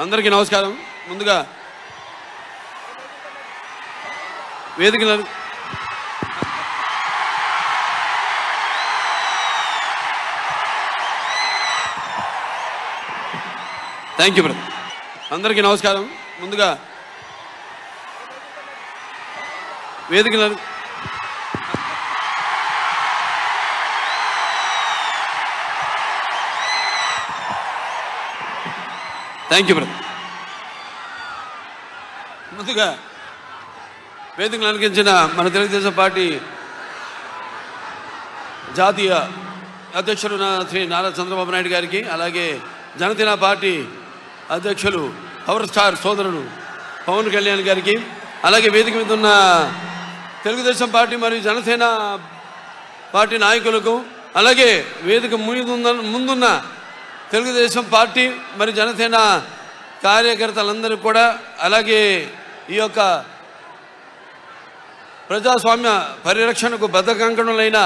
అందరికీ నమస్కారం. ముందుగా వేదిక థ్యాంక్ యూ బ్రదర్. అందరికీ నమస్కారం. ముందుగా వేదిక థ్యాంక్ యూ బ్రదర్. ముందుగా వేదికలు అలంకరించిన మన తెలుగుదేశం పార్టీ జాతీయ అధ్యక్షుడు శ్రీ నారా చంద్రబాబు నాయుడు గారికి, అలాగే జనసేన పార్టీ అధ్యక్షులు పవర్ స్టార్ సోదరుడు పవన్ కళ్యాణ్ గారికి, అలాగే వేదిక మీద ఉన్న తెలుగుదేశం పార్టీ మరియు జనసేన పార్టీ నాయకులకు, అలాగే వేదిక ముందున్న తెలుగుదేశం పార్టీ మరియు జనసేన కార్యకర్తలందరూ కూడా, అలాగే ఈ యొక్క ప్రజాస్వామ్య పరిరక్షణకు బద్ధకంకణులైన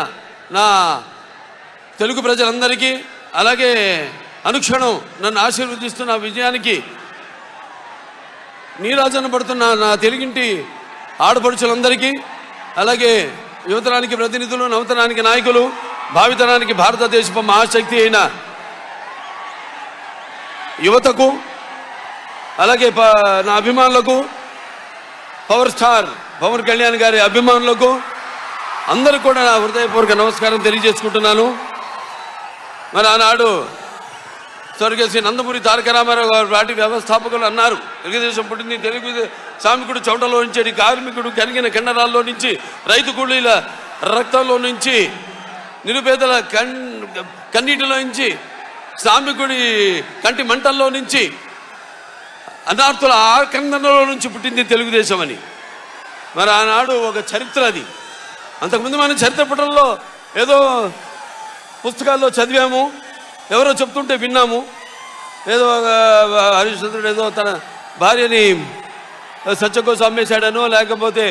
నా తెలుగు ప్రజలందరికీ, అలాగే అనుక్షణం నన్ను ఆశీర్వదిస్తున్న విజయానికి నీరాజన పడుతున్న నా తెలుగింటి ఆడపడుచులందరికీ, అలాగే యువతరానికి ప్రతినిధులు, నవతరానికి నాయకులు, భావితరానికి భారతదేశపు మహాశక్తి అయిన యువతకు, అలాగే నా అభిమానులకు, పవర్ స్టార్ పవన్ కళ్యాణ్ గారి అభిమానులకు అందరూ కూడా నా హృదయపూర్వక నమస్కారం తెలియజేసుకుంటున్నాను. మరి ఆనాడు స్వర్గశ్రీ నందమూరి తారక రామారావు గారు పార్టీ వ్యవస్థాపకులు అన్నారు, తెలుగుదేశం పుట్టింది తెలుగు శ్రామికుడు చౌటలో నుంచి, కార్మికుడు కనిగిన కిన్నరాల్లో నుంచి, రైతు కూలీల రక్తంలో నుంచి, నిరుపేదల కన్నీటిలో నుంచి, శ్రామికుడి కంటి మంటల్లో నుంచి, అనార్థుల ఆకందనలో నుంచి పుట్టింది తెలుగుదేశం అని. మరి ఆనాడు ఒక చరిత్ర అది. అంతకుముందు మనం చరిత్ర పుటంలో ఏదో పుస్తకాల్లో చదివాము, ఎవరో చెప్తుంటే విన్నాము. ఏదో హరిశ్చంద్రుడు ఏదో తన భార్యని సత్యకోసం అమ్మేశాడనో, లేకపోతే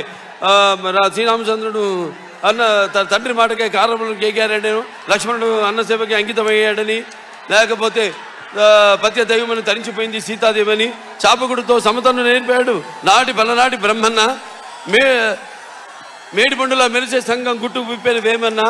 శ్రీరామచంద్రుడు తన తండ్రి మాటకే కారణములు కేగారాడనో, లక్ష్మణుడు అన్నసేవకి అంకితమయ్యాడని, లేకపోతే పత్య దైవమని తరించిపోయింది సీతాదేవని, చాపకుడితో సమతను నేర్పాడు పలనాటి బ్రహ్మన్న, మేడి పండులా మెరిసే సంఘం గుట్టు విప్పేది వేమన్నా,